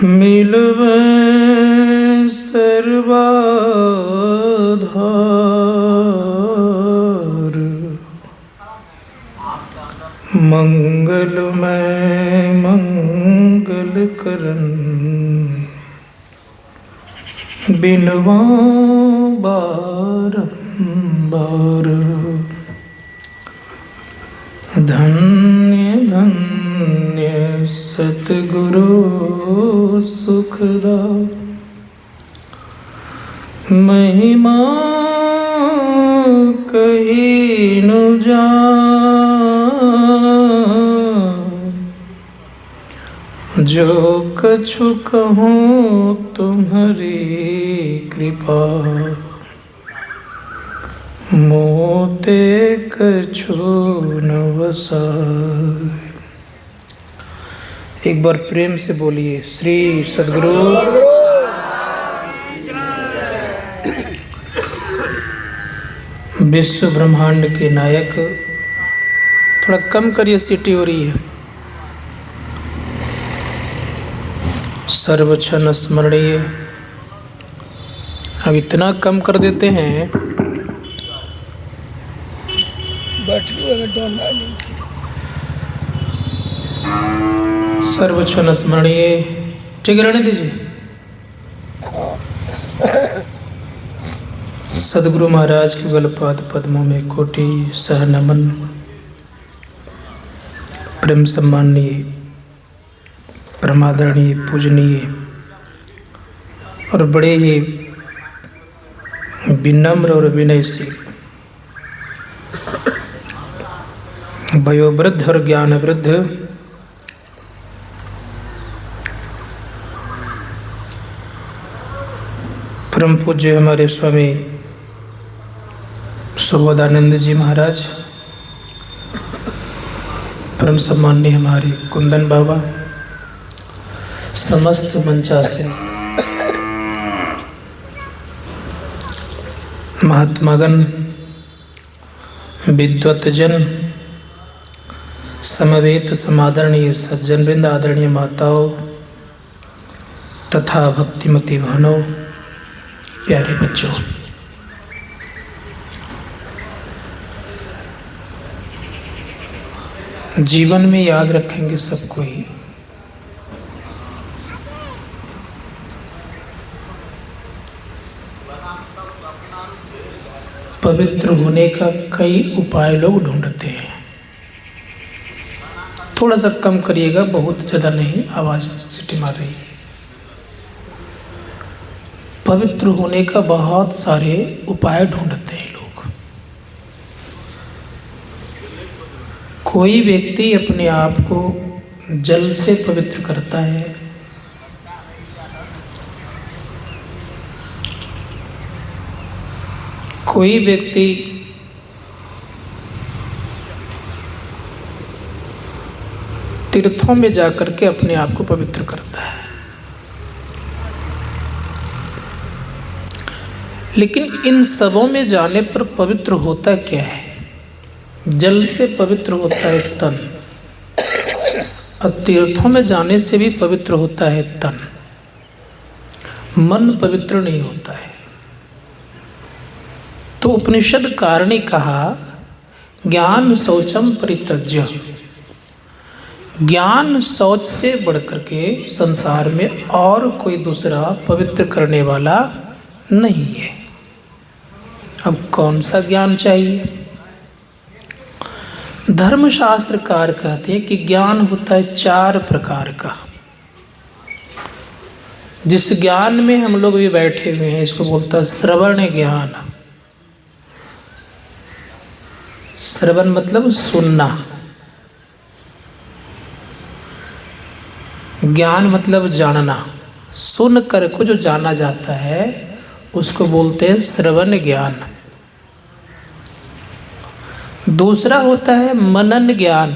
मिलबै सर्वाधार मंगलमय मंगल करन बिनवा बारंबार। धन्य धन्य सतगुरु सुखदा महिमा कही न जाए। जो कछु कहूँ तुम्हारी कृपा मोते कछु न वसाए। एक बार प्रेम से बोलिए श्री सद्गुरु। विश्व ब्रह्मांड के नायक, थोड़ा कम करिए, सीटी हो रही है। सर्वक्षण स्मरणीय, अब इतना कम कर देते हैं। सर्वक्षण स्मरणीय, ठीक है, रहने दीजिए। सदगुरु महाराज के गलपाद पद्मों में कोटि सह नमन। प्रेम सम्माननीय, परमादरणीय, पूजनीय और बड़े ही विनम्र और विनयशील वयोवृद्ध और ज्ञान वृद्ध परम पूज्य हमारे स्वामी सुबोधानंद जी महाराज, परम सम्माननीय हमारे कुंदन बाबा, समस्त मंचासीन महात्मागण, विद्वतजन, समवेत समादरणीय सज्जन वृंद, आदरणीय माताओं तथा भक्तिमती बहनों, प्यारे बच्चों, जीवन में याद रखेंगे सबको ही पवित्र होने का कई उपाय लोग ढूंढते हैं। थोड़ा सा कम करिएगा, बहुत ज़्यादा नहीं, आवाज़ सीटी मार रही है। पवित्र होने का बहुत सारे उपाय ढूंढते हैं लोग। कोई व्यक्ति अपने आप को जल से पवित्र करता है, कोई व्यक्ति तीर्थों में जाकर के अपने आप को पवित्र करता है। लेकिन इन सबों में जाने पर पवित्र होता क्या है? जल से पवित्र होता है तन, और तीर्थों में जाने से भी पवित्र होता है तन, मन पवित्र नहीं होता है। तो उपनिषद कारणी कहा, ज्ञान शौचम परित्यज्य। ज्ञान शौच से बढ़कर के संसार में और कोई दूसरा पवित्र करने वाला नहीं है। अब कौन सा ज्ञान चाहिए? धर्मशास्त्रकार कहते हैं कि ज्ञान होता है 4 प्रकार का। जिस ज्ञान में हम लोग भी बैठे हुए हैं, इसको बोलता है श्रवण ज्ञान। श्रवण मतलब सुनना, ज्ञान मतलब जानना। सुन कर को जो जाना जाता है उसको बोलते हैं श्रवण ज्ञान। दूसरा होता है मनन ज्ञान।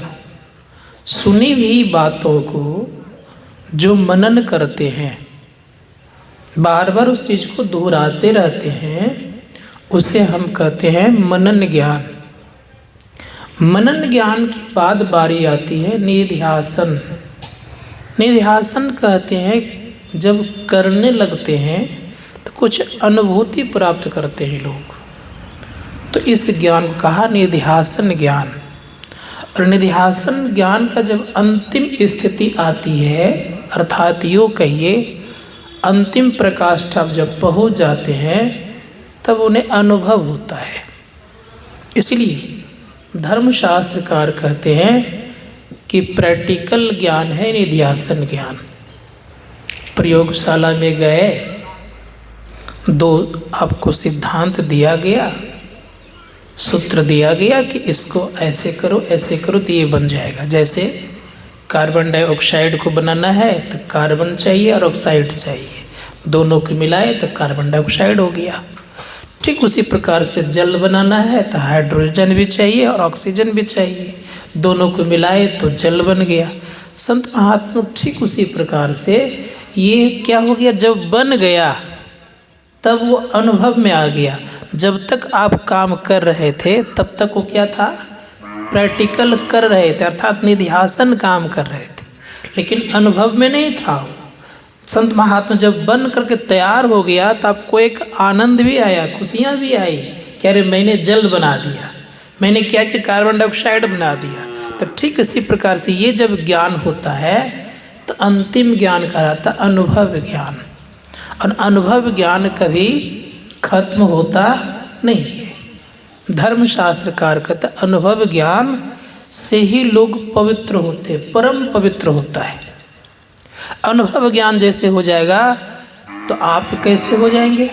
सुनी हुई बातों को जो मनन करते हैं, बार बार उस चीज़ को दोहराते रहते हैं, उसे हम कहते हैं मनन ज्ञान। मनन ज्ञान के बाद बारी आती है निध्यासन। निध्यासन कहते हैं जब करने लगते हैं तो कुछ अनुभूति प्राप्त करते हैं लोग। तो इस ज्ञान को कहा निधिध्यासन ज्ञान। और निधिध्यासन ज्ञान का जब अंतिम स्थिति आती है, अर्थात यूँ कहिए अंतिम प्रकाष्ठा जब पहुँच जाते हैं तब उन्हें अनुभव होता है। इसलिए धर्मशास्त्रकार कहते हैं कि प्रैक्टिकल ज्ञान है निधिध्यासन ज्ञान। प्रयोगशाला में गए, दो आपको सिद्धांत दिया गया, सूत्र दिया गया कि इसको ऐसे करो तो ये बन जाएगा। जैसे कार्बन डाइऑक्साइड को बनाना है तो कार्बन चाहिए और ऑक्साइड चाहिए, दोनों को मिलाए तो कार्बन डाइऑक्साइड हो गया। ठीक उसी प्रकार से जल बनाना है तो हाइड्रोजन भी चाहिए और ऑक्सीजन भी चाहिए, दोनों को मिलाए तो जल बन गया। संत महात्मा ठीक उसी प्रकार से ये क्या हो गया, जब बन गया तब वो अनुभव में आ गया। जब तक आप काम कर रहे थे तब तक वो क्या था, प्रैक्टिकल कर रहे थे, अर्थात निधिध्यासन काम कर रहे थे, लेकिन अनुभव में नहीं था। संत महात्मा जब बन करके तैयार हो गया तो आपको एक आनंद भी आया, खुशियाँ भी आई कि अरे मैंने जल बना दिया, मैंने क्या कि कार्बन डाइऑक्साइड बना दिया। तो ठीक इसी प्रकार से ये जब ज्ञान होता है तो अंतिम ज्ञान कहलाता अनुभव ज्ञान। और अनुभव ज्ञान कभी खत्म होता नहीं है। धर्मशास्त्रकार कहता अनुभव ज्ञान से ही लोग पवित्र होते, परम पवित्र होता है। अनुभव ज्ञान जैसे हो जाएगा तो आप कैसे हो जाएंगे।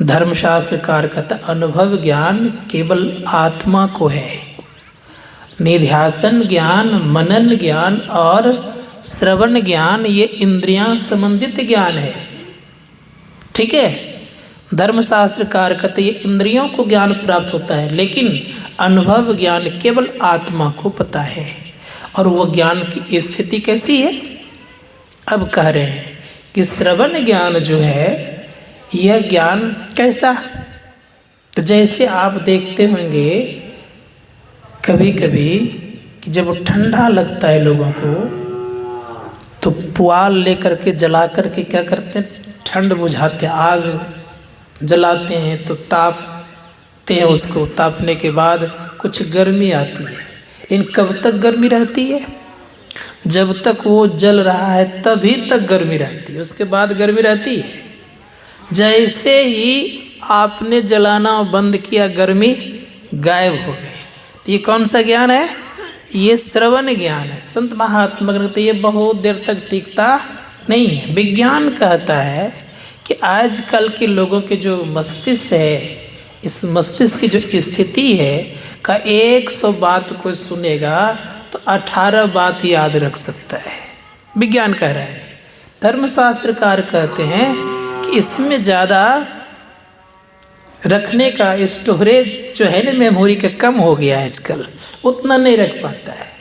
धर्मशास्त्रकार कहता अनुभव ज्ञान केवल आत्मा को है। निध्यासन ज्ञान, मनन ज्ञान और श्रवण ज्ञान ये इंद्रियां संबंधित ज्ञान है। ठीक है, धर्मशास्त्रकार कहते ये इंद्रियों को ज्ञान प्राप्त होता है, लेकिन अनुभव ज्ञान केवल आत्मा को पता है। और वो ज्ञान की स्थिति कैसी है, अब कह रहे हैं कि श्रवण ज्ञान जो है यह ज्ञान कैसा, तो जैसे आप देखते होंगे कभी कभी कि जब ठंडा लगता है लोगों को तो पुआल लेकर के जला करके क्या करते हैं, ठंड बुझाते हैं, आग जलाते हैं तो तापते हैं उसको, तापने के बाद कुछ गर्मी आती है। लेकिन कब तक गर्मी रहती है, जब तक वो जल रहा है तभी तक गर्मी रहती है, उसके बाद गर्मी रहती है। जैसे ही आपने जलाना बंद किया गर्मी गायब हो गई। तो ये कौन सा ज्ञान है, ये श्रवण ज्ञान है। संत महात्मा कहते ये बहुत देर तक टिकता नहीं है। विज्ञान कहता है कि आजकल के लोगों के जो मस्तिष्क है, इस मस्तिष्क की जो स्थिति है का 100 बात कोई सुनेगा तो 18 बात याद रख सकता है, विज्ञान कह रहा है। धर्मशास्त्रकार कहते हैं कि इसमें ज़्यादा रखने का स्टोरेज जो है ना, मेमोरी का कम हो गया है आजकल, उतना नहीं रख पाता है।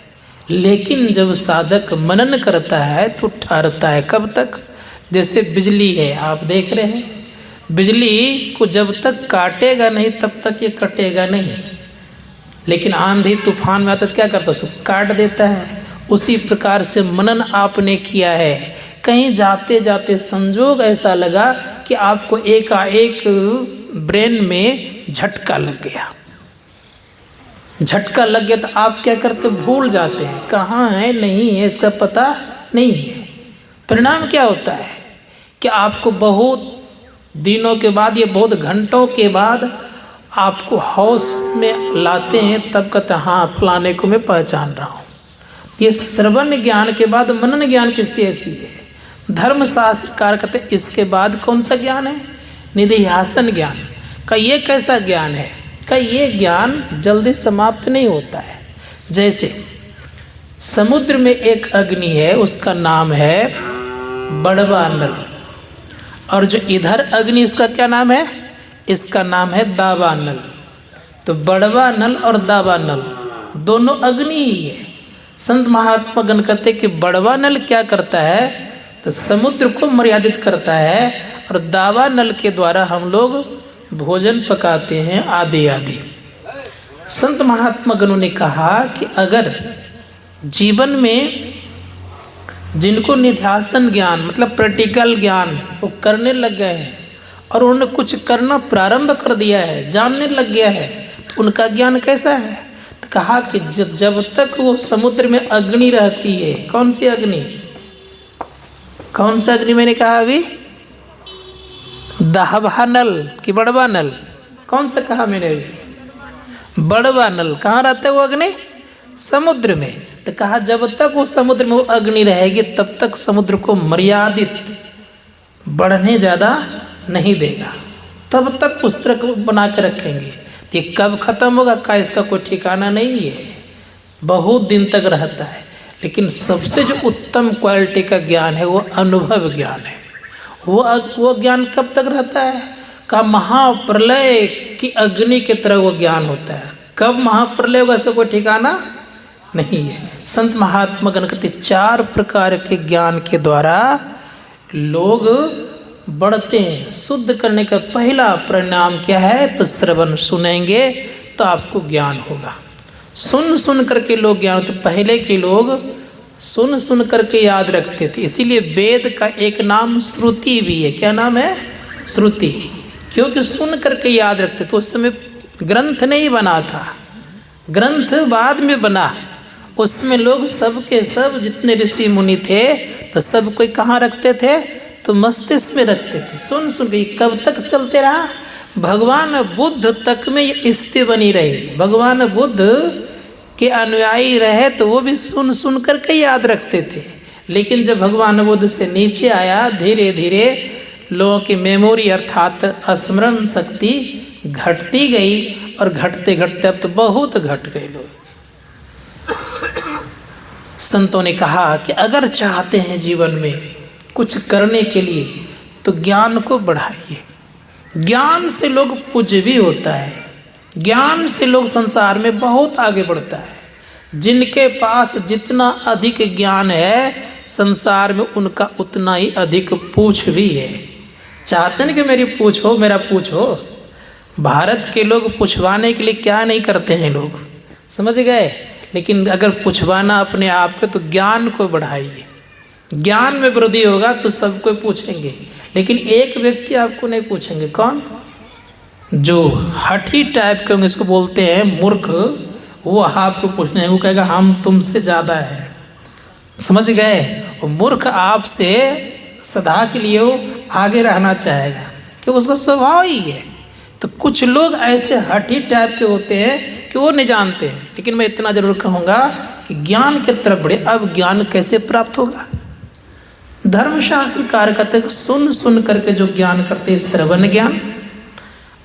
लेकिन जब साधक मनन करता है तो ठहरता है कब तक, जैसे बिजली है, आप देख रहे हैं बिजली को जब तक काटेगा नहीं तब तक ये कटेगा नहीं, लेकिन आंधी तूफान में आता तो क्या करता है, उसको काट देता है। उसी प्रकार से मनन आपने किया है, कहीं जाते जाते संजोग ऐसा लगा कि आपको एकाएक ब्रेन में झटका लग गया। झटका लग गया तो आप क्या करते, भूल जाते हैं, कहाँ है नहीं है इसका पता नहीं है। परिणाम क्या होता है कि आपको बहुत दिनों के बाद, ये बहुत घंटों के बाद आपको होश में लाते हैं, तब कहते हाँ फलाने को मैं पहचान रहा हूँ। ये श्रवण ज्ञान के बाद मनन ज्ञान की स्थिति ऐसी है। धर्मशास्त्रकार कहते इसके बाद कौन सा ज्ञान है, निधिध्यासन ज्ञान का। ये कैसा ज्ञान है का, ये ज्ञान जल्दी समाप्त नहीं होता है। जैसे समुद्र में एक अग्नि है, उसका नाम है बड़वा नल, और जो इधर अग्नि इसका क्या नाम है, इसका नाम है दावा नल। तो बड़वा नल और दावा नल दोनों अग्नि ही है। संत महात्मा गण कहते कि बड़वा नल क्या करता है, तो समुद्र को मर्यादित करता है, और दावा नल के द्वारा हम लोग भोजन पकाते हैं आदि आदि। संत महात्मा गणों ने कहा कि अगर जीवन में जिनको निध्यासन ज्ञान मतलब प्रैक्टिकल ज्ञान वो करने लग गए हैं और उन्होंने कुछ करना प्रारंभ कर दिया है, जानने लग गया है, तो उनका ज्ञान कैसा है? तो कहा कि जब तक वो समुद्र में अग्नि रहती है, कौन सी अग्नि? कौन सा अग्नि मैंने कहा अभी? दाहबा नल कि बड़वा नल? कौन सा कहा मैंने अभी? बड़वा नल। कहाँ रहता है वो अग्नि? समुद्र में। तो कहा जब तक वो समुद्र में वो अग्नि रहेगी तब तक समुद्र को मर्यादित बढ़ने ज़्यादा नहीं देगा, तब तक उस तरह को बना के रखेंगे। ये कब ख़त्म होगा का इसका कोई ठिकाना नहीं है, बहुत दिन तक रहता है। लेकिन सबसे जो उत्तम क्वालिटी का ज्ञान है वो अनुभव ज्ञान है। वो ज्ञान कब तक रहता है? का महाप्रलय की अग्नि की तरह वो ज्ञान होता है। कब महाप्रलय होगा इसका कोई ठिकाना नहीं है। संत महात्मा गण कहते 4 प्रकार के ज्ञान के द्वारा लोग बढ़ते हैं। शुद्ध करने का पहला परिणाम क्या है? तो श्रवण, सुनेंगे तो आपको ज्ञान होगा। सुन सुन करके लोग ज्ञान, तो पहले के लोग सुन सुन करके याद रखते थे। इसीलिए वेद का एक नाम श्रुति भी है। क्या नाम है? श्रुति। क्योंकि सुन करके याद रखते थे। उस समय ग्रंथ नहीं बना था, ग्रंथ बाद में बना। उसमें लोग सबके सब जितने ऋषि मुनि थे तो सब कोई कहाँ रखते थे? तो मस्तिष्क में रखते थे। सुन सुन के कब तक चलते रहा? भगवान बुद्ध तक में ये स्थिति बनी रही। भगवान बुद्ध के अनुयायी रहे तो वो भी सुन सुन करके याद रखते थे। लेकिन जब भगवान बुद्ध से नीचे आया, धीरे धीरे लोगों की मेमोरी अर्थात स्मरण शक्ति घटती गई और घटते घटते अब तो बहुत घट गए लोग। संतों ने कहा कि अगर चाहते हैं जीवन में कुछ करने के लिए तो ज्ञान को बढ़ाइए। ज्ञान से लोग पूज्य भी होता है, ज्ञान से लोग संसार में बहुत आगे बढ़ता है। जिनके पास जितना अधिक ज्ञान है संसार में उनका उतना ही अधिक पूछ भी है। चाहते हैं कि मेरी पूछ हो, मेरा पूछ हो। भारत के लोग पूछवाने के लिए क्या नहीं करते हैं लोग, समझ गए? लेकिन अगर पूछवाना अपने आप को तो ज्ञान को बढ़ाइए। ज्ञान में वृद्धि होगा तो सबको पूछेंगे, लेकिन एक व्यक्ति आपको नहीं पूछेंगे। कौन? जो हठी टाइप के होंगे, इसको बोलते हैं मूर्ख, वो आपको पूछने, वो कहेगा हम तुमसे ज़्यादा है। समझ गए? वो मूर्ख आपसे सदा के लिए वो आगे रहना चाहेगा क्योंकि उसका स्वभाव ही है। तो कुछ लोग ऐसे हठी टाइप के होते हैं कि वो नहीं जानते हैं। लेकिन मैं इतना जरूर कहूँगा कि ज्ञान की तरफ बढ़े। अब ज्ञान कैसे प्राप्त होगा? धर्मशास्त्र कार्य करते सुन सुन करके जो ज्ञान करते हैं, श्रवण ज्ञान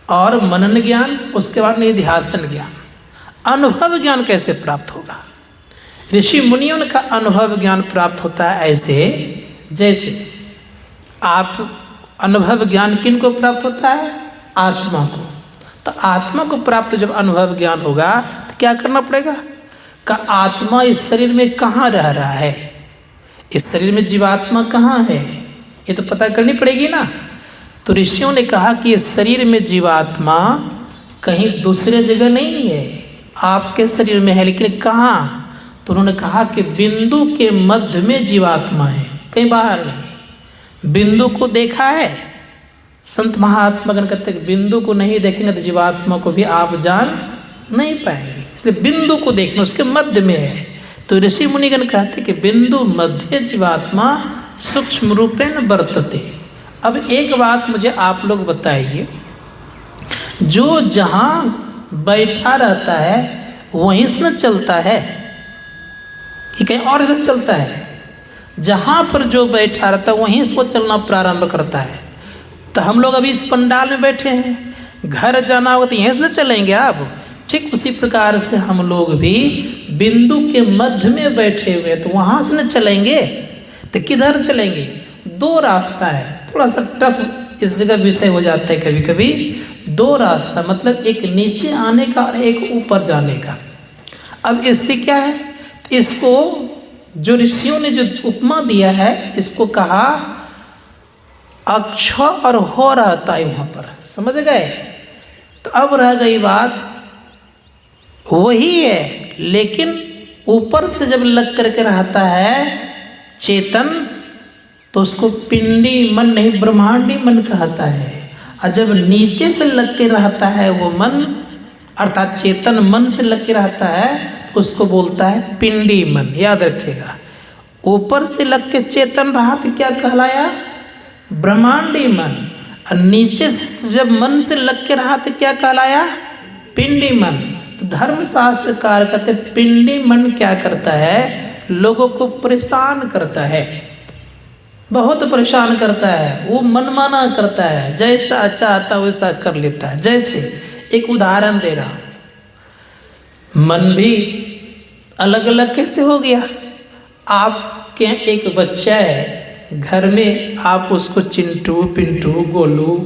और मनन ज्ञान, उसके बाद निध्यासन ज्ञान। अनुभव ज्ञान कैसे प्राप्त होगा? ऋषि मुनियों का अनुभव ज्ञान प्राप्त होता है ऐसे जैसे आप अनुभव ज्ञान किन को प्राप्त होता है? आत्मा को। तो आत्मा को प्राप्त जब अनुभव ज्ञान होगा तो क्या करना पड़ेगा? का आत्मा इस शरीर में कहाँ रह रहा है, इस शरीर में जीवात्मा कहाँ है, ये तो पता करनी पड़ेगी ना। तो ऋषियों ने कहा कि इस शरीर में जीवात्मा कहीं दूसरे जगह नहीं है, आपके शरीर में है। लेकिन कहाँ? तो उन्होंने कहा कि बिंदु के मध्य में जीवात्मा है, कहीं बाहर नहीं। बिंदु को देखा है? संत महात्मा गण कहते हैं बिंदु को नहीं देखेंगे तो जीवात्मा को भी आप जान नहीं पाएंगे। इसलिए बिंदु को देखना, उसके मध्य में है। तो ऋषि मुनिगण कहते कि बिंदु मध्य जीवात्मा सूक्ष्म रूपेण वर्तते। अब एक बात मुझे आप लोग बताइए, जो जहाँ बैठा रहता है वहीं से न चलता है कि कहीं और इधर चलता है? जहाँ पर जो बैठा रहता है वहीं से वो चलना प्रारंभ करता है। तो हम लोग अभी इस पंडाल में बैठे हैं, घर जाना होगा तो यहीं से न चलेंगे आप? ठीक उसी प्रकार से हम लोग भी बिंदु के मध्य में बैठे हुए तो वहाँ से न चलेंगे तो किधर चलेंगे? 2 रास्ता है। थोड़ा सा टफ इस जगह विषय हो जाता है कभी कभी। 2 रास्ता मतलब एक नीचे आने का और एक ऊपर जाने का। अब स्थिति क्या है? इसको जो ऋषियों ने जो उपमा दिया है इसको कहा अक्ष और हो रहता है वहाँ पर, समझ गए? तो अब रह गई बात, वही है लेकिन ऊपर से जब लग करके रहता है चेतन तो उसको पिंडी मन नहीं ब्रह्मांडी मन कहता है, और जब नीचे से लग के रहता है वो मन अर्थात चेतन मन से लग के रहता है तो उसको बोलता है पिंडी मन। याद रखिएगा, ऊपर से लग के चेतन रहा तो क्या कहलाया? ब्रह्मांडी मन। और नीचे से जब मन से लग के रहा तो क्या कहलाया? पिंडी मन। तो धर्मशास्त्रकार कहते पिंडी मन क्या करता है? लोगों को परेशान करता है, बहुत परेशान करता है, वो मनमाना करता है, जैसा चाहता वैसा कर लेता है। जैसे एक उदाहरण दे रहा हूँ, मन भी अलग अलग कैसे हो गया? आपके एक बच्चा है घर में, आप उसको चिंटू पिंटू गोलू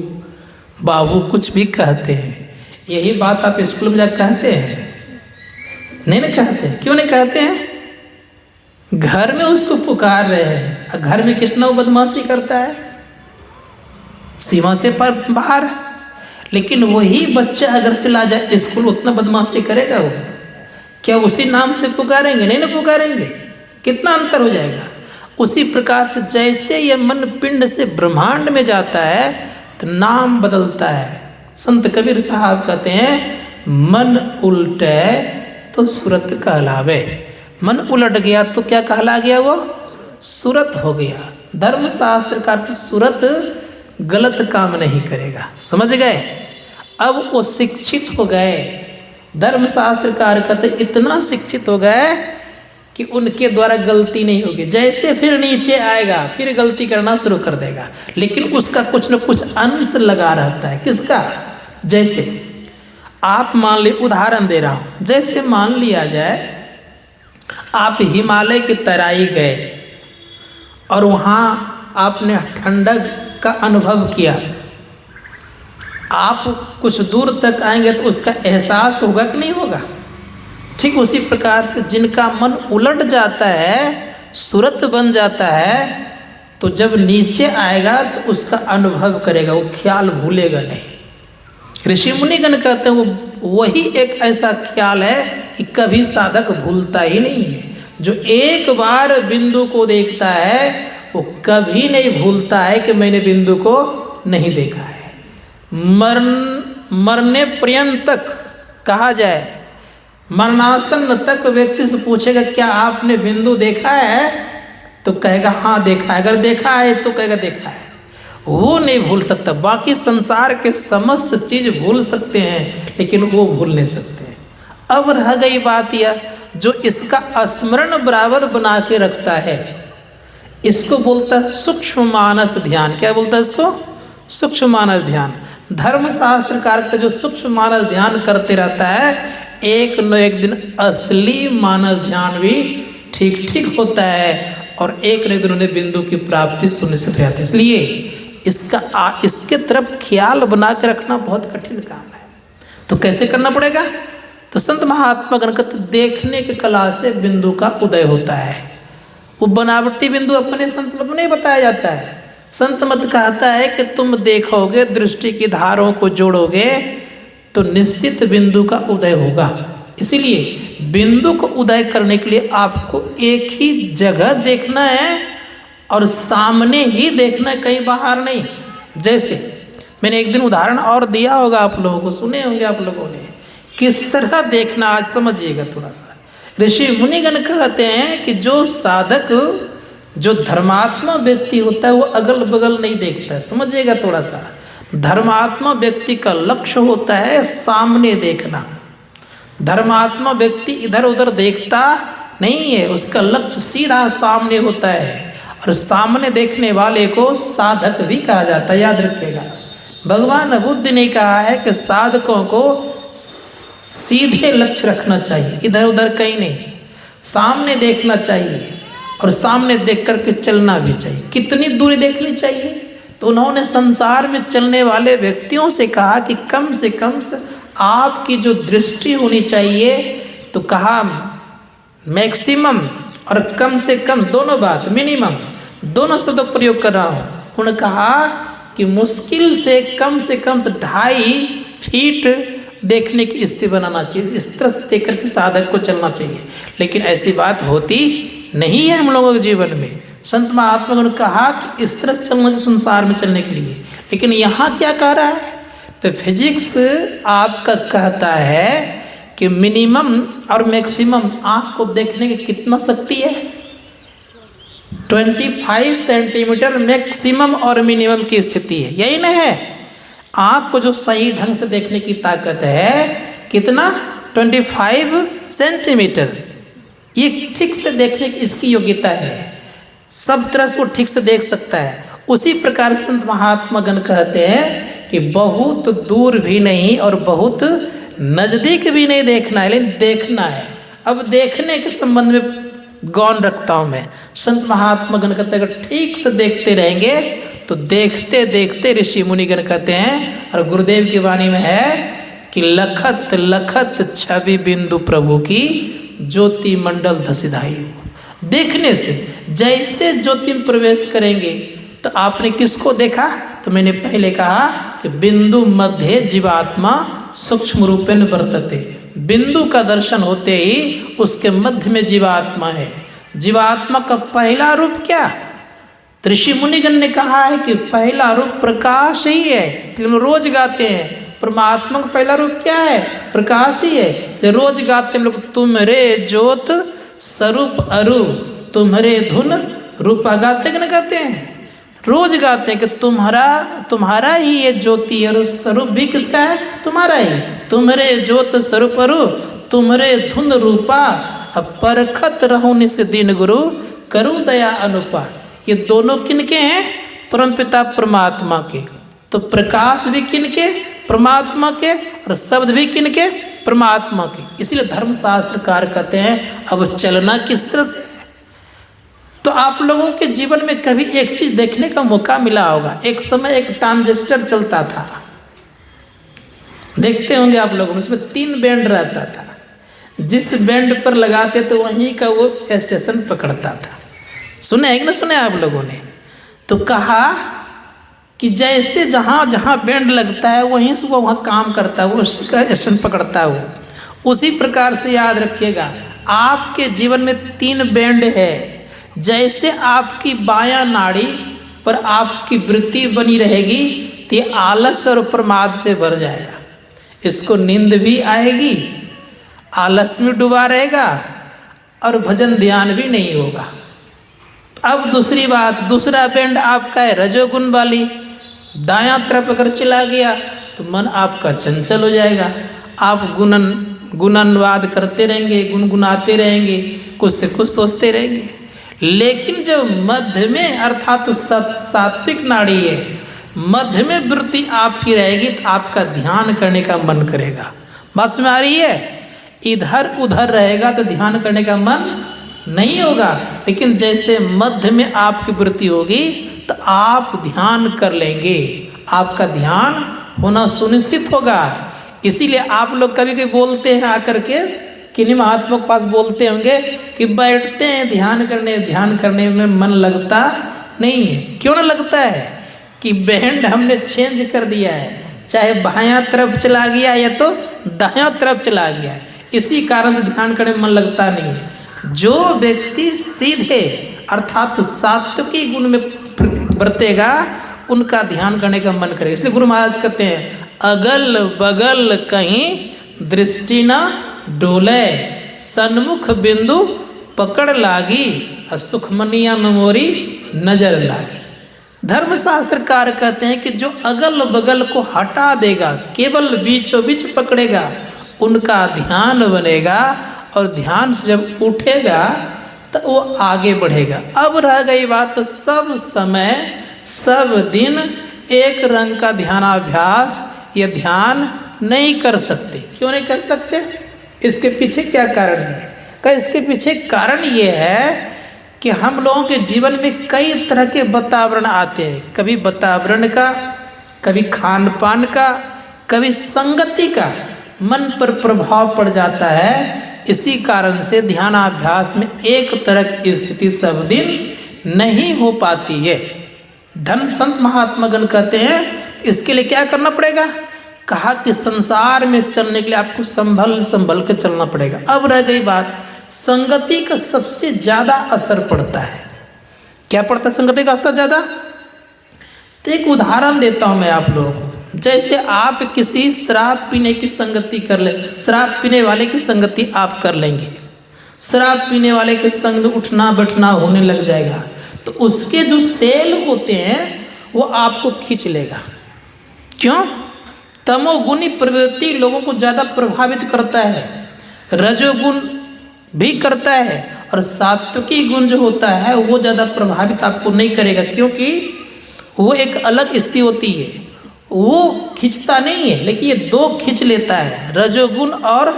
बाबू कुछ भी कहते हैं, यही बात आप स्कूल में जाकर कहते हैं? नहीं ना कहते। क्यों नहीं कहते हैं? घर में उसको पुकार रहे हैं, घर में कितना वो बदमाशी करता है, सीमा से पर बाहर। लेकिन वही बच्चा अगर चला जाए स्कूल, उतना बदमाशी करेगा वो? क्या उसी नाम से पुकारेंगे? नहीं ना पुकारेंगे। कितना अंतर हो जाएगा। उसी प्रकार से जैसे ये मन पिंड से ब्रह्मांड में जाता है तो नाम बदलता है। संत कबीर साहब कहते हैं मन उल्टे तो सूरत कहलावे। मन उलट गया तो क्या कहला गया? वो सूरत हो गया। धर्मशास्त्र का सूरत गलत काम नहीं करेगा, समझ गए? अब वो शिक्षित हो गए। धर्मशास्त्रकार कहते इतना शिक्षित हो गए कि उनके द्वारा गलती नहीं होगी। जैसे फिर नीचे आएगा फिर गलती करना शुरू कर देगा, लेकिन उसका कुछ न कुछ अंश लगा रहता है। किसका? जैसे आप मान ली, उदाहरण दे रहा हूँ, जैसे मान लिया जाए आप हिमालय की तराई गए और वहाँ आपने ठंडक का अनुभव किया। आप कुछ दूर तक आएंगे तो उसका एहसास होगा कि नहीं होगा? ठीक उसी प्रकार से जिनका मन उलट जाता है, सूरत बन जाता है, तो जब नीचे आएगा तो उसका अनुभव करेगा, वो ख्याल भूलेगा नहीं। ऋषि मुनिगण कहते हैं वो वही एक ऐसा ख्याल है कि कभी साधक भूलता ही नहीं है। जो एक बार बिंदु को देखता है वो कभी नहीं भूलता है कि मैंने बिंदु को नहीं देखा है। मरने पर्यंत तक कहा जाए, मरणासन तक व्यक्ति से पूछेगा क्या आपने बिंदु देखा है, तो कहेगा हाँ देखा है। अगर देखा है तो कहेगा देखा है। वो नहीं भूल सकता। बाकी संसार के समस्त चीज भूल सकते हैं लेकिन वो भूल नहीं सकते। अब रह गई बात यह, जो इसका स्मरण बराबर बना के रखता है, इसको बोलता है सूक्ष्म मानस ध्यान। क्या बोलता है इसको? सूक्ष्म मानस ध्यान। धर्मशास्त्रकार का जो सूक्ष्म मानस ध्यान करते रहता है, एक न एक दिन असली मानस ध्यान भी ठीक ठीक होता है और एक न एक दिन उन्हें बिंदु की प्राप्ति सुनिश्चित हो जाती है। इसलिए इसके तरफ ख्याल बना के रखना बहुत कठिन काम है। तो कैसे करना पड़ेगा? तो संत महात्मा गण कहते देखने के कला से बिंदु का उदय होता है। वो बनावटी बिंदु अपने संत मत में नहीं बताया जाता है। संत मत कहता है कि तुम देखोगे, दृष्टि की धारों को जोड़ोगे तो निश्चित बिंदु का उदय होगा। इसीलिए बिंदु को उदय करने के लिए आपको एक ही जगह देखना है और सामने ही देखना है, कहीं बाहर नहीं। जैसे मैंने एक दिन उदाहरण और दिया होगा, आप लोगों को सुने होंगे आप लोगों ने। किस तरह देखना आज समझिएगा थोड़ा सा। ऋषि मुनिगण कहते हैं कि जो साधक, जो धर्मात्मा व्यक्ति होता है वो अगल बगल नहीं देखता है। समझिएगा थोड़ा सा। धर्मात्मा व्यक्ति का लक्ष्य होता है सामने देखना। धर्मात्मा व्यक्ति इधर उधर देखता नहीं है, उसका लक्ष्य सीधा सामने होता है। और सामने देखने वाले को साधक भी कहा जाता है, याद रखिएगा। भगवान बुद्ध ने कहा है कि साधकों को सीधे लक्ष्य रखना चाहिए, इधर उधर कहीं नहीं, सामने देखना चाहिए और सामने देख करके चलना भी चाहिए। कितनी दूरी देखनी चाहिए? तो उन्होंने संसार में चलने वाले व्यक्तियों से कहा कि कम से कम आपकी जो दृष्टि होनी चाहिए, तो कहा मैक्सिमम और कम से कम, दोनों बात, मिनिमम, दोनों शब्द का प्रयोग कर रहा हूँ। उन्होंने कहा कि मुश्किल से कम 2.5 फीट देखने की स्थिति बनाना चाहिए। इस तरह से देख करके साधक को चलना चाहिए। लेकिन ऐसी बात होती नहीं है हम लोगों के जीवन में। संत महात्मा ने कहा कि इस तरह चलना चाहिए संसार में चलने के लिए। लेकिन यहाँ क्या कह रहा है, तो फिजिक्स आपका कहता है कि मिनिमम और मैक्सिमम आँख को देखने की कितना शक्ति है, 25 सेंटीमीटर मैक्सिमम और मिनिमम की स्थिति है, यही ना है। आँख को जो सही ढंग से देखने की ताकत है कितना, 25 सेंटीमीटर, ये ठीक से देखने की इसकी योग्यता है, सब तरह से वो ठीक से देख सकता है। उसी प्रकार संत महात्मा गण कहते हैं कि बहुत दूर भी नहीं और बहुत नज़दीक भी नहीं देखना है, लेकिन देखना है। अब देखने के संबंध में गौन रखता हूँ मैं। संत महात्मा गण कहते हैं अगर ठीक से देखते रहेंगे तो देखते देखते ऋषि मुनिगण कहते हैं, और गुरुदेव की वाणी में है कि लखत लखत छवि बिंदु प्रभु की ज्योति मंडल धसिधाई। देखने से जैसे ज्योति में प्रवेश करेंगे तो आपने किसको देखा, तो मैंने पहले कहा कि बिंदु मध्य जीवात्मा सूक्ष्म रूपेण वर्तते। बिंदु का दर्शन होते ही उसके मध्य में जीवात्मा है। जीवात्मा का पहला रूप क्या, ऋषि मुनिगण ने कहा है कि पहला रूप प्रकाश ही है। हम रोज गाते हैं परमात्मा का पहला रूप क्या है, प्रकाश ही है। तो रोज गाते हैं लोग, तुम्हारे ज्योत स्वरूप अरु तुम्हारे धुन रूपा, गाते कि न गाते हैं, रोज गाते हैं कि तुम्हारा ही ये ज्योति और स्वरूप भी किसका है, तुम्हारा ही। तुम्हारे ज्योत स्वरूप अरु तुम्हारे धुन रूपा, अब परखत रहूं निस दिन गुरु करूं दया अनुपा। ये दोनों किनके हैं, परमपिता परमात्मा के। तो प्रकाश भी किनके, परमात्मा के, और शब्द भी किनके, परमात्मा के। इसलिए धर्मशास्त्रकार कहते हैं अब चलना किस तरह से। तो आप लोगों के जीवन में कभी एक चीज देखने का मौका मिला होगा, एक समय एक ट्रांजिस्टर चलता था, देखते होंगे आप लोगों, उसमें 3 बैंड रहता था। जिस बैंड पर लगाते तो वहीं का वो स्टेशन पकड़ता था। सुने है कि ना सुने आप लोगों ने। तो कहा कि जैसे जहाँ जहाँ बैंड लगता है वहीं से वो वहाँ काम करता है, वो उसी का स्टेशन पकड़ता है वो। उसी प्रकार से याद रखिएगा आपके जीवन में 3 बैंड है। जैसे आपकी बायां नाड़ी पर आपकी वृत्ति बनी रहेगी तो ये आलस और प्रमाद से भर जाएगा, इसको नींद भी आएगी, आलस में डूबा रहेगा और भजन ध्यान भी नहीं होगा। अब दूसरी बात, दूसरा बैंड आपका है रजोगुण वाली, दायां तरफ अगर चला गया तो मन आपका चंचल हो जाएगा, आप गुणनवाद करते रहेंगे, गुनगुनाते रहेंगे, कुछ से कुछ सोचते रहेंगे। लेकिन जब मध्य में अर्थात सात्विक नाड़ी है, मध्य में वृत्ति आपकी रहेगी तो आपका ध्यान करने का मन करेगा। बात समझ आ रही है। इधर उधर रहेगा तो ध्यान करने का मन नहीं होगा, लेकिन जैसे मध्य में आपकी वृत्ति होगी तो आप ध्यान कर लेंगे, आपका ध्यान होना सुनिश्चित होगा। इसीलिए आप लोग कभी कभी बोलते हैं आकर के, किन्हीं महात्मा के पास बोलते होंगे कि बैठते हैं ध्यान करने में मन लगता नहीं है। क्यों ना लगता है कि बैंड हमने चेंज कर दिया है, चाहे बायां तरफ चला गया या तो दायां तरफ चला गया है, इसी कारण से ध्यान करने में मन लगता नहीं है। जो व्यक्ति सीधे अर्थात सात्विकी गुण में बरतेगा उनका ध्यान करने का मन करेगा। इसलिए गुरु महाराज कहते हैं अगल बगल कहीं दृष्टि न डोले, सन्मुख बिंदु पकड़ लागी, सुखमनिया मेमोरी नजर लागी। धर्मशास्त्रकार कहते हैं कि जो अगल बगल को हटा देगा, केवल बीचों बीच पकड़ेगा, उनका ध्यान बनेगा, और ध्यान से जब उठेगा तो वो आगे बढ़ेगा। अब रह गई बात, सब समय सब दिन एक रंग का ध्यानाभ्यास या ध्यान नहीं कर सकते। क्यों नहीं कर सकते, इसके पीछे क्या कारण है? इसके पीछे कारण ये है कि हम लोगों के जीवन में कई तरह के वातावरण आते हैं, कभी वातावरण का, कभी खान पान का, कभी संगति का मन पर प्रभाव पड़ जाता है। इसी कारण से ध्यानाभ्यास में एक तरह की स्थिति सब दिन नहीं हो पाती है। धन संत महात्मा गण कहते हैं इसके लिए क्या करना पड़ेगा, कहा कि संसार में चलने के लिए आपको संभल के चलना पड़ेगा। अब रह गई बात, संगति का सबसे ज़्यादा असर पड़ता है। क्या पड़ता है संगति का असर ज़्यादा? तो एक उदाहरण देता हूँ मैं आप लोगों को। जैसे आप किसी शराब पीने की संगति कर ले, शराब पीने वाले की संगति आप कर लेंगे, शराब पीने वाले के संग में उठना बैठना होने लग जाएगा, तो उसके जो सेल होते हैं वो आपको खींच लेगा। क्यों? तमोगुणी प्रवृत्ति लोगों को ज़्यादा प्रभावित करता है, रजोगुण भी करता है, और सात्विकी गुण जो होता है वो ज़्यादा प्रभावित आपको नहीं करेगा, क्योंकि वो एक अलग स्थिति होती है, वो खींचता नहीं है, लेकिन ये दो खींच लेता है, रजोगुण और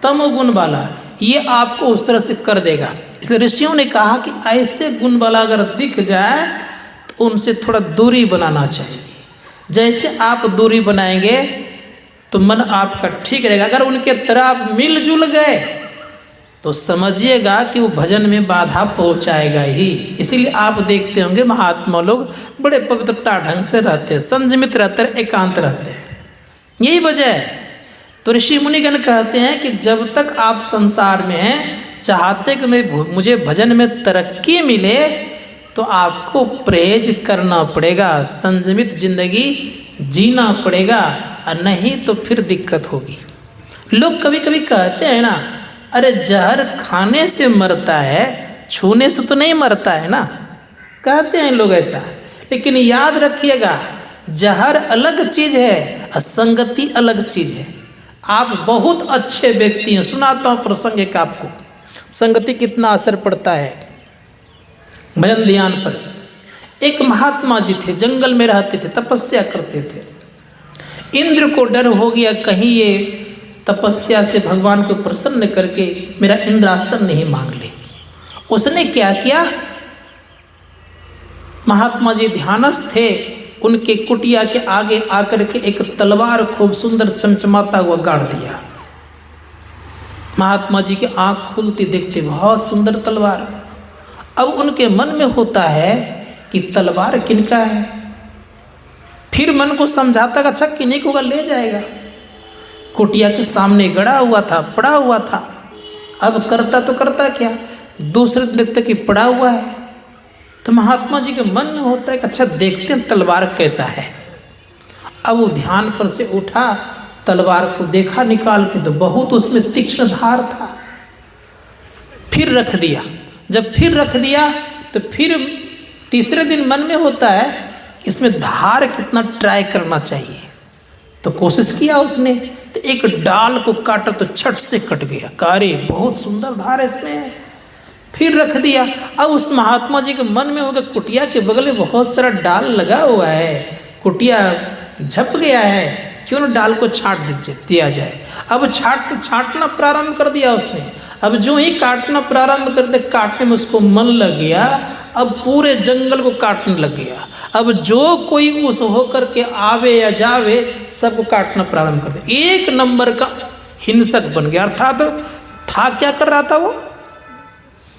तमोगुण वाला, ये आपको उस तरह से कर देगा। इसलिए ऋषियों ने कहा कि ऐसे गुण वाला अगर दिख जाए तो उनसे थोड़ा दूरी बनाना चाहिए। जैसे आप दूरी बनाएंगे तो मन आपका ठीक रहेगा। अगर उनके तरह आप मिलजुल गए तो समझिएगा कि वो भजन में बाधा पहुंचाएगा ही। इसीलिए आप देखते होंगे महात्मा लोग बड़े पवित्रता ढंग से रहते हैं, संयमित रहते हैं, एकांत रहते हैं। यही वजह है। तो ऋषि मुनिगण कहते हैं कि जब तक आप संसार में हैं, चाहते कि मुझे भजन में तरक्की मिले, तो आपको परहेज करना पड़ेगा, संयमित जिंदगी जीना पड़ेगा, और नहीं तो फिर दिक्कत होगी। लोग कभी कभी कहते हैं ना, अरे जहर खाने से मरता है, छूने से तो नहीं मरता है ना, कहते हैं लोग ऐसा। लेकिन याद रखिएगा, जहर अलग चीज़ है और संगति अलग चीज़ है। आप बहुत अच्छे व्यक्ति हैं, सुनाता हूँ प्रसंग एक आपको, संगति कितना असर पड़ता है भजन ध्यान पर। एक महात्मा जी थे, जंगल में रहते थे, तपस्या करते थे। इंद्र को डर हो गया कहीं ये तपस्या से भगवान को प्रसन्न करके मेरा इंद्रासन नहीं मांग ले। उसने क्या किया, महात्मा जी ध्यानस्थ थे, उनके कुटिया के आगे आकर के एक तलवार खूब सुंदर चमचमाता हुआ गाड़ दिया। महात्मा जी की आंख खुलती, देखते बहुत सुंदर तलवार। अब उनके मन में होता है कि तलवार किनका है। फिर मन को समझाता कि अच्छा किन्हीं को ले जाएगा। कुटिया के सामने गड़ा हुआ था, पड़ा हुआ था। अब करता तो करता क्या, दूसरे दिन देखते कि पड़ा हुआ है। तो महात्मा जी के मन में होता है कि अच्छा देखते हैं तलवार कैसा है। अब वो ध्यान पर से उठा, तलवार को देखा निकाल के, तो बहुत उसमें तीक्ष्ण धार था। फिर रख दिया। जब फिर रख दिया तो फिर तीसरे दिन मन में होता है इसमें धार कितना ट्राई करना चाहिए। तो कोशिश किया उसने, तो एक डाल को काटा तो छट से कट गया। अरे बहुत सुंदर धार इसमें। फिर रख दिया। अब उस महात्मा जी के मन में होगा कुटिया के बगल में बहुत सारा डाल लगा हुआ है, कुटिया झप गया है, क्यों न डाल को छांट दिया जाए। अब छांटना प्रारंभ कर दिया उसने। अब जो ही काटना प्रारंभ कर दे, काटने में उसको मन लग गया। अब पूरे जंगल को काटने लग गया। अब जो कोई उस होकर के आवे या जावे सबको काटना प्रारंभ कर दे। एक नंबर का हिंसक बन गया। अर्थात था क्या कर रहा था वो,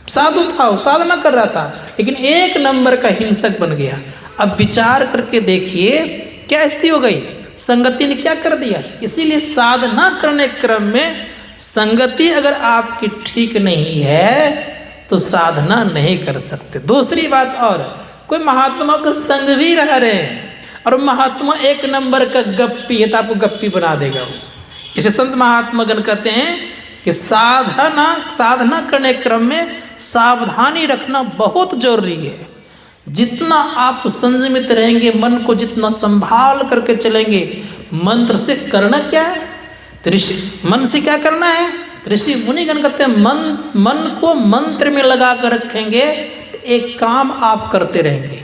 साधु था, वो साधना कर रहा था, लेकिन एक नंबर का हिंसक बन गया। अब विचार करके देखिए क्या स्थिति हो गई। संगति ने क्या कर दिया। इसीलिए साधना करने क्रम में संगति अगर आपकी ठीक नहीं है तो साधना नहीं कर सकते। दूसरी बात, और कोई महात्मा का संग भी रह रहे हैं और महात्मा एक नंबर का गप्पी है, तो आपको गप्पी बना देगा वो। इसे संत महात्मा गण कहते हैं कि साधना करने क्रम में सावधानी रखना बहुत जरूरी है। जितना आप संयमित रहेंगे, मन को जितना संभाल करके चलेंगे, मंत्र से करना क्या है, तो ऋषि मन से क्या करना है, ऋषि मुनिगण कहते हैं मन को मंत्र में लगा कर रखेंगे तो एक काम आप करते रहेंगे।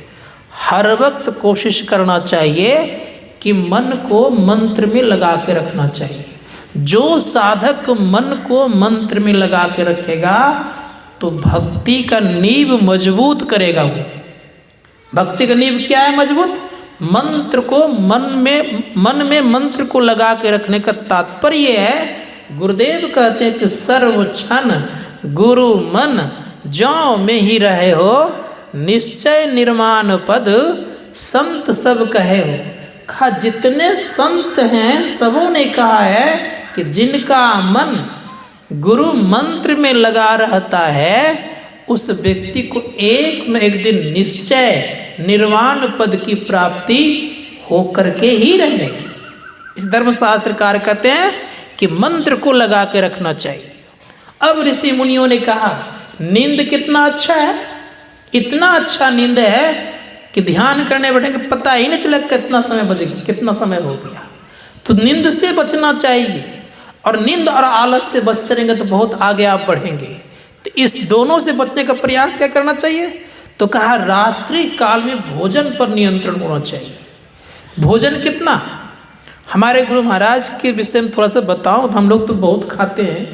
हर वक्त कोशिश करना चाहिए कि मन को मंत्र में लगा के रखना चाहिए। जो साधक मन को मंत्र में लगा के रखेगा तो भक्ति का नींव मजबूत करेगा। वो भक्ति का नींव क्या है मजबूत, मंत्र को मन में मंत्र को लगा के रखने का तात्पर्य है, गुरुदेव कहते हैं कि सर्व क्षण गुरु मन ज्यों में ही रहे हो, निश्चय निर्माण पद संत सब कहे हो। कहा जितने संत हैं सबों ने कहा है कि जिनका मन गुरु मंत्र में लगा रहता है उस व्यक्ति को एक न एक दिन निश्चय निर्वाण पद की प्राप्ति होकर के ही रहेगी। इस धर्मशास्त्रकार कहते हैं कि मंत्र को लगा के रखना चाहिए। अब ऋषि मुनियों ने कहा नींद कितना अच्छा है, इतना अच्छा नींद है कि ध्यान करने बैठेंगे पता ही नहीं चला कितना समय बचेगी, कितना समय हो गया। तो नींद से बचना चाहिए, और नींद और आलस से बचते रहेंगे तो बहुत आगे आप बढ़ेंगे। तो इस दोनों से बचने का प्रयास क्या करना चाहिए? तो कहा रात्रि काल में भोजन पर नियंत्रण होना चाहिए। भोजन कितना? हमारे गुरु महाराज के विषय में थोड़ा सा बताऊं तो हम लोग तो बहुत खाते हैं,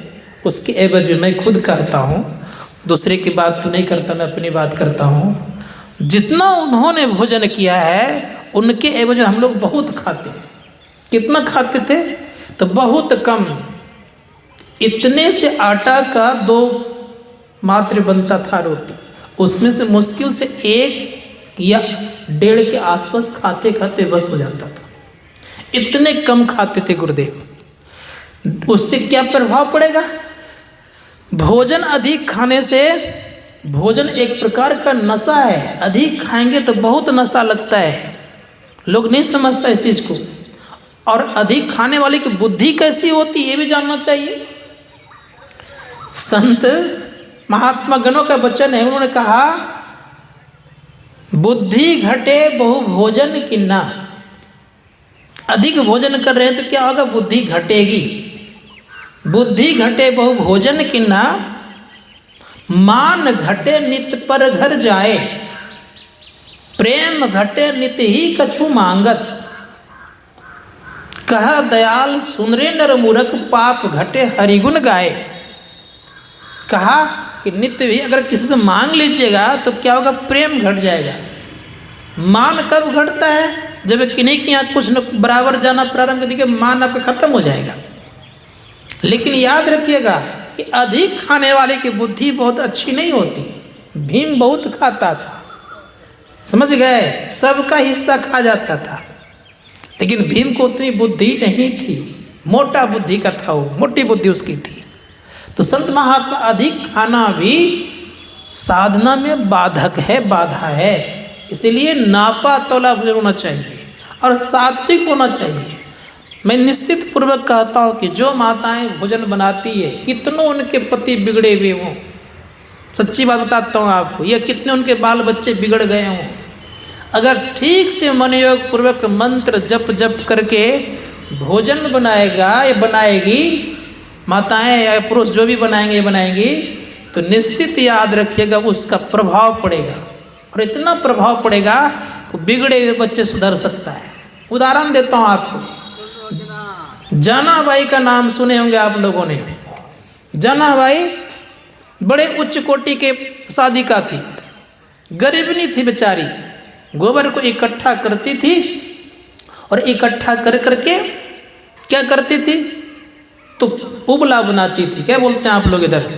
उसके एवज में मैं खुद कहता हूँ, दूसरे की बात तो नहीं करता, मैं अपनी बात करता हूँ। जितना उन्होंने भोजन किया है उनके एवज हम लोग बहुत खाते हैं। कितना खाते थे? तो बहुत कम, इतने से आटा का 2 मात्र बनता था रोटी, उसमें से मुश्किल से 1 या 1.5 के आसपास खाते खाते बस हो जाता था। इतने कम खाते थे गुरुदेव। उससे क्या प्रभाव पड़ेगा? भोजन अधिक खाने से, भोजन एक प्रकार का नशा है, अधिक खाएंगे तो बहुत नशा लगता है, लोग नहीं समझता इस चीज़ को। और अधिक खाने वाले की बुद्धि कैसी होती है ये भी जानना चाहिए। संत महात्मा गणों का वचन है, उन्होंने कहा बुद्धि घटे बहु भोजन किन्ना। अधिक भोजन कर रहे हैं तो क्या होगा? बुद्धि घटेगी। बुद्धि घटे बहु भोजन किन्ना, मान घटे नित पर घर जाए, प्रेम घटे नित ही कछु मांगत, कहा दयाल सुन रे नर मूर्ख, पाप घटे हरिगुण गाए। कहा कि नित्य भी अगर किसी से मांग लीजिएगा तो क्या होगा? प्रेम घट जाएगा। मान कब घटता है? जब किन्हीं के यहाँ कुछ न बराबर जाना प्रारंभ कर देंगे, मान आपका खत्म हो जाएगा। लेकिन याद रखिएगा कि अधिक खाने वाले की बुद्धि बहुत अच्छी नहीं होती। भीम बहुत खाता था, समझ गए, सबका हिस्सा खा जाता था, लेकिन भीम को उतनी बुद्धि नहीं थी, मोटा बुद्धि का था वो, मोटी बुद्धि उसकी थी। तो संत महात्मा अधिक खाना भी साधना में बाधक है, बाधा है। इसीलिए नापा तोला भोजन होना चाहिए और सात्विक होना चाहिए। मैं निश्चित पूर्वक कहता हूँ कि जो माताएं भोजन बनाती है, कितनों उनके पति बिगड़े हुए हों, सच्ची बात बताता हूँ आपको, या कितने उनके बाल बच्चे बिगड़ गए हों, अगर ठीक से मनोयोग पूर्वक मंत्र जप जप करके भोजन बनाएगा या बनाएगी, माताएं या पुरुष जो भी बनाएंगे, तो निश्चित याद रखिएगा उसका प्रभाव पड़ेगा, और इतना प्रभाव पड़ेगा कि बिगड़े हुए बच्चे सुधर सकता है। उदाहरण देता हूँ आपको, जनाबाई का नाम सुने होंगे आप लोगों ने। जनाबाई बड़े उच्च कोटि के साधिका थी, गरीबनी थी बेचारी, गोबर को इकट्ठा करती थी और इकट्ठा कर करके क्या करती थी? तो उबला बनाती थी। क्या बोलते हैं आप लोग इधर?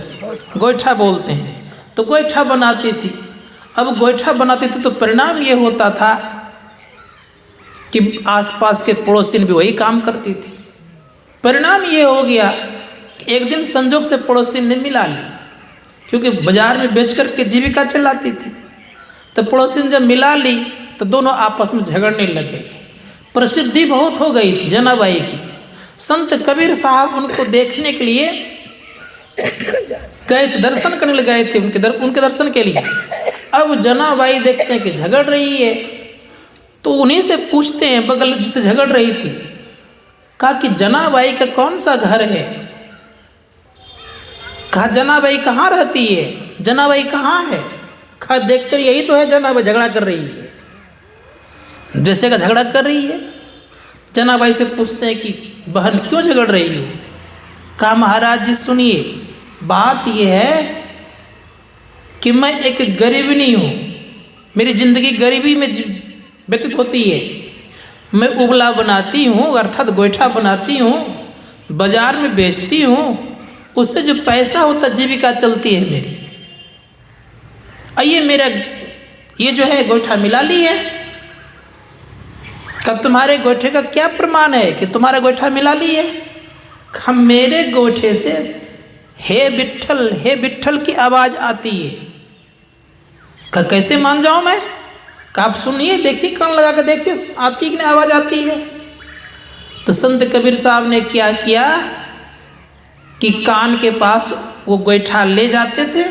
गोईठा बोलते हैं। तो गोईठा बनाती थी। अब गोईठा बनाती थी तो परिणाम ये होता था कि आसपास के पड़ोसिन भी वही काम करती थी। परिणाम ये हो गया कि एक दिन संजोग से पड़ोसिन ने मिला ली, क्योंकि बाजार में बेच करके जीविका चलाती थी। तो पड़ोसिन जब मिला ली तो दोनों आपस में झगड़ने लग गए। प्रसिद्धि बहुत हो गई थी जनाबाई की। संत कबीर साहब उनको देखने के लिए गए थे, दर्शन करने गए थे उनके दर्शन के लिए। अब जनाबाई देखते हैं कि झगड़ रही है, तो उन्हीं से पूछते हैं बगल जिससे झगड़ रही थी, कहा कि जनाबाई का कौन सा घर है? कहा जनाबाई कहाँ रहती है, जनाबाई कहाँ है? कहा देखकर यही तो है जनाबाई झगड़ा कर रही है, जैसे का झगड़ा कर रही है। जनाबाई से पूछते हैं कि बहन क्यों झगड़ रही हो? कहा महाराज जी सुनिए, बात यह है कि मैं एक गरीबनी हूँ, मेरी ज़िंदगी गरीबी में व्यतीत होती है। मैं उबला बनाती हूँ, अर्थात गोईठा बनाती हूँ, बाजार में बेचती हूँ, उससे जो पैसा होता जीविका चलती है मेरी। आइए मेरा ये जो है गोईठा मिला ली है। कब तुम्हारे गोईठे का क्या प्रमाण है कि तुम्हारा गोईठा मिला ली है? हम मेरे गोईठे से हे विट्ठल की आवाज़ आती है। कैसे मान जाऊं मैं? आप सुनिए, देखिए, कान लगा कर देखिए, आती कि नहीं आवाज आती है। तो संत कबीर साहब ने क्या किया कि कान के पास वो गोईठा ले जाते थे,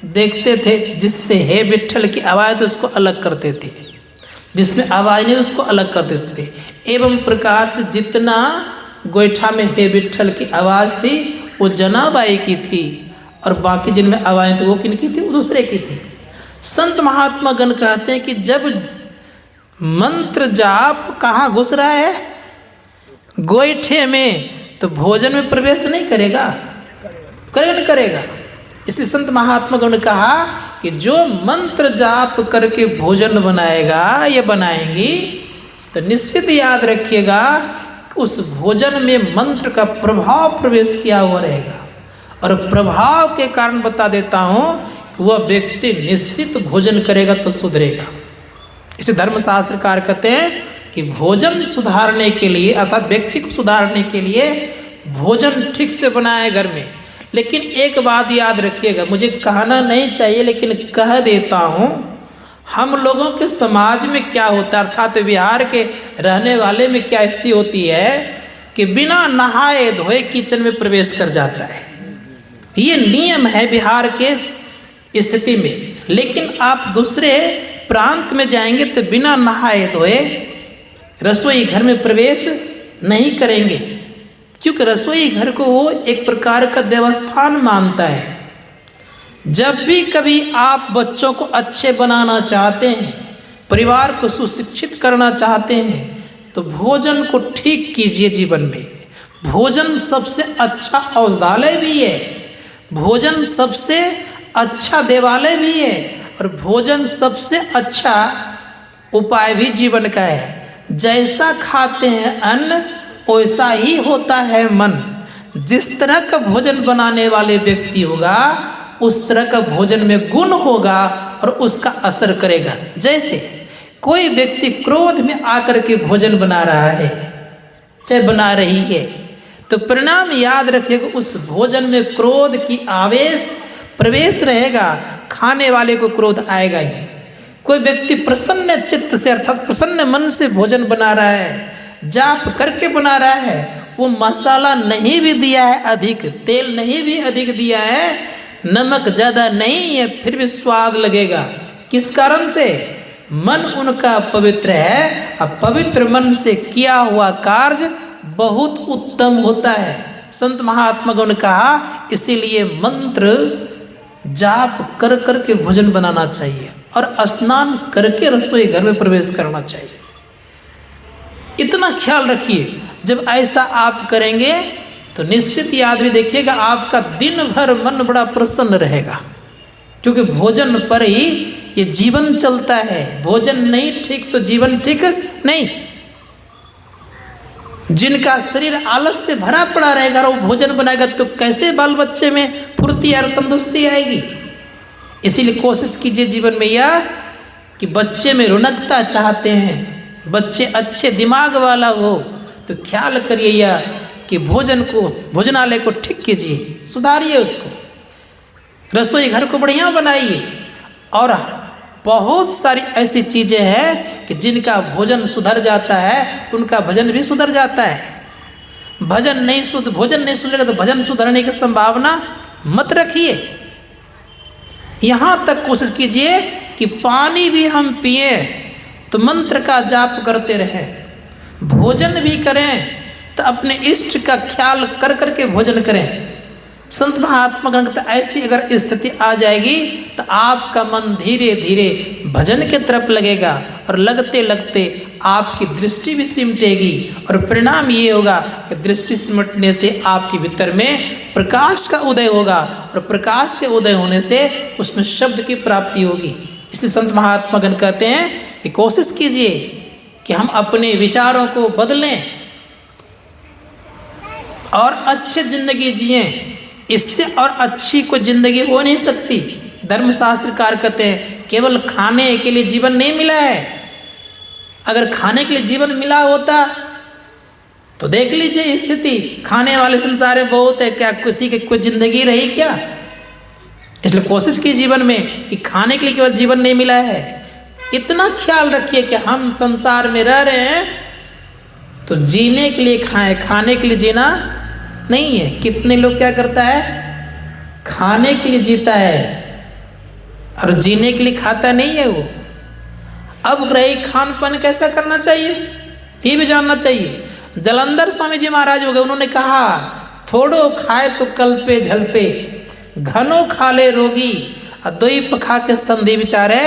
देखते थे जिससे हे विट्ठल की आवाज़ तो उसको अलग करते थे, जिसमें आवाज़ नहीं उसको अलग कर देते थे। एवं प्रकार से जितना गोईठा में हे विट्ठल की आवाज़ थी वो जनाबाई की थी, और बाकी जिनमें आवाज़ थी वो किनकी थी? वो दूसरे की थी। संत महात्मा गण कहते हैं कि जब मंत्र जाप कहाँ घुस रहा है? गोईठे में, तो भोजन में प्रवेश नहीं करेगा, करेगा नहीं करेगा। इसलिए संत महात्मा गण ने कहा कि जो मंत्र जाप करके भोजन बनाएगा या बनाएंगी, तो निश्चित याद रखिएगा उस भोजन में मंत्र का प्रभाव प्रवेश किया हुआ रहेगा। और प्रभाव के कारण बता देता हूँ कि वह व्यक्ति निश्चित भोजन करेगा तो सुधरेगा। इसे धर्मशास्त्रकार कहते हैं कि भोजन सुधारने के लिए अर्थात व्यक्ति को सुधारने के लिए भोजन ठीक से बनाए घर में। लेकिन एक बात याद रखिएगा, मुझे कहना नहीं चाहिए लेकिन कह देता हूँ, हम लोगों के समाज में क्या होता है, अर्थात बिहार के रहने वाले में क्या स्थिति होती है कि बिना नहाए धोए किचन में प्रवेश कर जाता है। ये नियम है बिहार के स्थिति में। लेकिन आप दूसरे प्रांत में जाएंगे तो बिना नहाए धोए रसोई घर में प्रवेश नहीं करेंगे, क्योंकि रसोई घर को वो एक प्रकार का देवस्थान मानता है। जब भी कभी आप बच्चों को अच्छे बनाना चाहते हैं, परिवार को सुशिक्षित करना चाहते हैं, तो भोजन को ठीक कीजिए जीवन में। भोजन सबसे अच्छा औषधालय भी है, भोजन सबसे अच्छा देवालय भी है, और भोजन सबसे अच्छा उपाय भी जीवन का है। जैसा खाते हैं अन्न वैसा ही होता है मन। जिस तरह का भोजन बनाने वाले व्यक्ति होगा उस तरह का भोजन में गुण होगा और उसका असर करेगा। जैसे कोई व्यक्ति क्रोध में आकर के भोजन बना रहा है, चाहे बना रही है, तो परिणाम याद रखिएगा उस भोजन में क्रोध की आवेश प्रवेश रहेगा, खाने वाले को क्रोध आएगा ही। कोई व्यक्ति प्रसन्न चित्त से अर्थात प्रसन्न मन से भोजन बना रहा है, जाप करके बना रहा है, वो मसाला नहीं भी दिया है अधिक, तेल नहीं भी अधिक दिया है, नमक ज़्यादा नहीं है, फिर भी स्वाद लगेगा। किस कारण से? मन उनका पवित्र है, और पवित्र मन से किया हुआ कार्य बहुत उत्तम होता है। संत महात्मा ने कहा इसीलिए मंत्र जाप कर कर के भोजन बनाना चाहिए और स्नान करके रसोई घर में प्रवेश करना चाहिए। इतना ख्याल रखिए, जब ऐसा आप करेंगे तो निश्चित याद देखिएगा आपका दिन भर मन बड़ा प्रसन्न रहेगा, क्योंकि भोजन पर ही ये जीवन चलता है। भोजन नहीं ठीक तो जीवन ठीक नहीं। जिनका शरीर आलस से भरा पड़ा रहेगा और वो भोजन बनाएगा तो कैसे बाल बच्चे में फुर्ती और तंदुरुस्ती आएगी। इसीलिए कोशिश कीजिए जीवन में यह कि बच्चे में रौनकता चाहते हैं, बच्चे अच्छे दिमाग वाला हो, तो ख्याल करिए यह कि भोजनालय को ठीक कीजिए, सुधारिए उसको, रसोई घर को बढ़िया बनाइए। और बहुत सारी ऐसी चीज़ें हैं कि जिनका भोजन सुधर जाता है उनका भजन भी सुधर जाता है। भोजन नहीं सुधरेगा तो भजन सुधरने की संभावना मत रखिए। यहाँ तक कोशिश कीजिए कि पानी भी हम पिए तो मंत्र का जाप करते रहें, भोजन भी करें तो अपने इष्ट का ख्याल कर करके भोजन करें। संत महात्मा गण कहते ऐसी अगर स्थिति आ जाएगी तो आपका मन धीरे धीरे भजन के तरफ लगेगा, और लगते लगते आपकी दृष्टि भी सिमटेगी, और परिणाम ये होगा कि दृष्टि सिमटने से आपके भीतर में प्रकाश का उदय होगा, और प्रकाश के उदय होने से उसमें शब्द की प्राप्ति होगी। इसलिए संत महात्मा गण कहते हैं कि कोशिश कीजिए कि हम अपने विचारों को बदलें और अच्छी जिंदगी जिएं। इससे और अच्छी कोई जिंदगी हो नहीं सकती। धर्मशास्त्रकार कहते हैं केवल खाने के लिए जीवन नहीं मिला है। अगर खाने के लिए जीवन मिला होता तो देख लीजिए स्थिति, खाने वाले संसार में बहुत है, क्या किसी की कोई जिंदगी रही क्या? इसलिए कोशिश की जीवन में कि खाने के लिए केवल जीवन नहीं मिला है, इतना ख्याल रखिए कि हम संसार में रह रहे हैं तो जीने के लिए खाएं, खाने के लिए जीना नहीं है। कितने लोग क्या करता है, खाने के लिए जीता है और जीने के लिए खाता नहीं है वो। अब रही खान पान कैसा करना चाहिए ये भी जानना चाहिए। जलंधर स्वामी जी महाराज हो गए, उन्होंने कहा थोड़ो खाए तो कल पे झल पे, घनो खा ले रोगी, अद्वैप खा के संधि विचारे,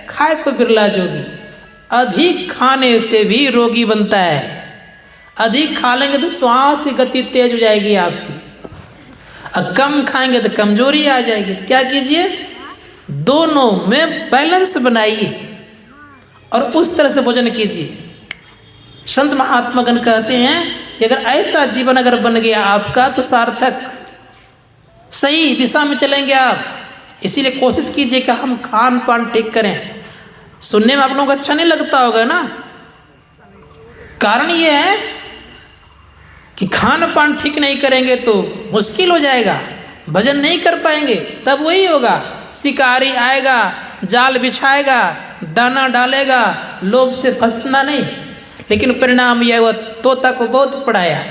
खाए को बिरला जोगी। अधिक खाने से भी रोगी बनता है, अधिक खा लेंगे तो श्वास की गति तेज हो जाएगी आपकी, और कम खाएंगे तो कमजोरी आ जाएगी। तो क्या कीजिए, दोनों में बैलेंस बनाइए और उस तरह से भोजन कीजिए। संत महात्मागण कहते हैं कि अगर ऐसा जीवन अगर बन गया आपका तो सार्थक, सही दिशा में चलेंगे आप। इसीलिए कोशिश कीजिए कि हम खान पान ठीक करें। सुनने में आप लोगों को अच्छा नहीं लगता होगा ना, कारण ये है कि खान पान ठीक नहीं करेंगे तो मुश्किल हो जाएगा, भजन नहीं कर पाएंगे। तब वही होगा, शिकारी आएगा, जाल बिछाएगा, दाना डालेगा, लोभ से फंसना नहीं। लेकिन परिणाम यह हुआ, तोता को बहुत पढ़ाया।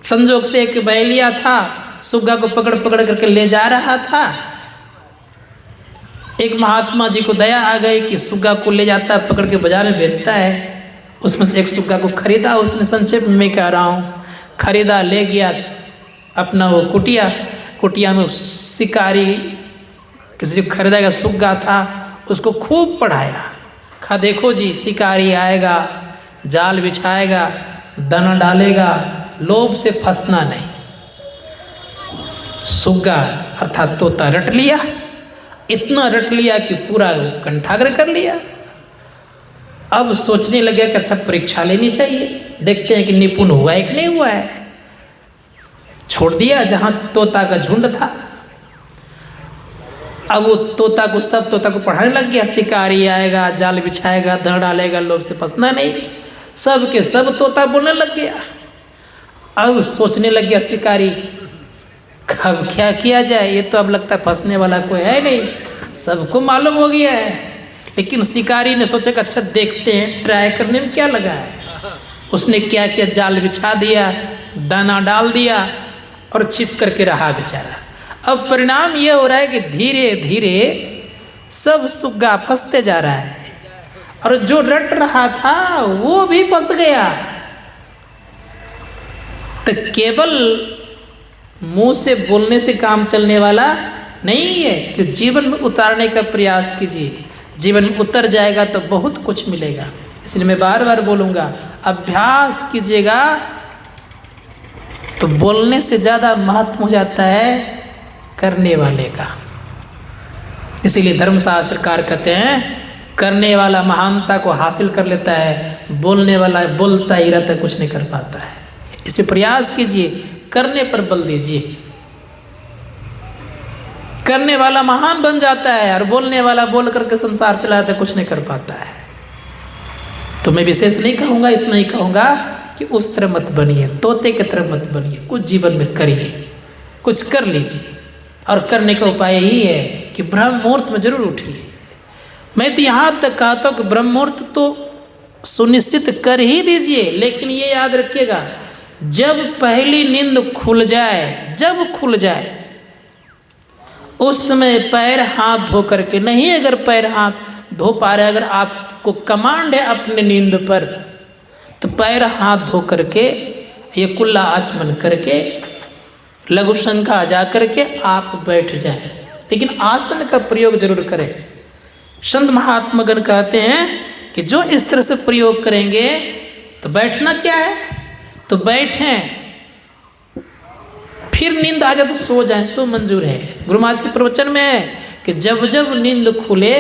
संजोग से एक बैलिया था, सुग्गा को पकड़ पकड़ करके ले जा रहा था। एक महात्मा जी को दया आ गई कि सुग्गा को ले जाता है, पकड़ के बाजार में बेचता है। उसमें से एक सुग्गा को खरीदा उसने, संक्षेप में कह रहा हूँ, खरीदा, ले गया अपना वो कुटिया में शिकारी किसी को खरीदा गया सुग्गा था, उसको खूब पढ़ाया। खा देखो जी, शिकारी आएगा, जाल बिछाएगा, दाना डालेगा, लोभ से फंसना नहीं। सुग्गा अर्थात तोता रट लिया, इतना रट लिया कि पूरा कंठाग्र कर लिया। अब सोचने लगे कि अच्छा परीक्षा लेनी चाहिए, देखते हैं कि निपुण हुआ है कि नहीं हुआ है। छोड़ दिया जहां तोता का झुंड था। अब वो तोता को पढ़ाने लग गया, शिकारी आएगा, जाल बिछाएगा, दाना डालेगा, लोभ से फंसना नहीं। सब के सब तोता बोलने लग गया। अब सोचने लग गया शिकारी, अब क्या किया जाए, ये तो अब लगता है फंसने वाला कोई है नहीं, सबको मालूम हो गया है। लेकिन शिकारी ने सोचा कि अच्छा देखते हैं, ट्राई करने में क्या लगा है। उसने क्या किया, जाल बिछा दिया, दाना डाल दिया और छिप करके रहा बेचारा। अब परिणाम ये हो रहा है कि धीरे धीरे सब सुग्गा फंसते जा रहा है और जो रट रहा था वो भी फंस गया। तो केवल मुंह से बोलने से काम चलने वाला नहीं है, इसलिए जीवन में उतारने का प्रयास कीजिए। जीवन में उतर जाएगा तो बहुत कुछ मिलेगा। इसलिए मैं बार बार बोलूँगा, अभ्यास कीजिएगा तो बोलने से ज़्यादा महत्व हो जाता है करने वाले का। इसीलिए धर्मशास्त्रकार कहते हैं, करने वाला महानता को हासिल कर लेता है, बोलने वाला बोलता ही रहता है, कुछ नहीं कर पाता है। इसे प्रयास कीजिए, करने पर बल दीजिए। करने वाला महान बन जाता है और बोलने वाला बोल करके संसार चलाता है, कुछ नहीं कर पाता है। तो मैं विशेष नहीं कहूँगा, इतना ही कहूँगा कि उस तरह मत बनिए, तोते की तरह मत बनिए। कुछ जीवन में करिए, कुछ कर लीजिए। और करने का उपाय यही है कि ब्रह्म मुहूर्त में जरूर उठिए। मैं तो यहाँ तक कहता हूँ कि ब्रह्म मुहूर्त तो सुनिश्चित कर ही दीजिए, लेकिन ये याद रखिएगा, जब पहली नींद खुल जाए, जब खुल जाए उस समय पैर हाथ धो करके, नहीं अगर पैर हाथ धो पा रहे, अगर आपको कमांड है अपने नींद पर, तो पैर हाथ धो करके, ये कुल्ला आचमन करके, लघु शंखा जा करके आप बैठ जाएं। लेकिन आसन का प्रयोग जरूर करें। संत महात्मागण कहते हैं कि जो इस तरह से प्रयोग करेंगे तो बैठना क्या है, तो बैठें, फिर नींद आ जाए तो सो जाएं, सो मंजूर है। गुरु महाराज के प्रवचन में है कि जब जब नींद खुले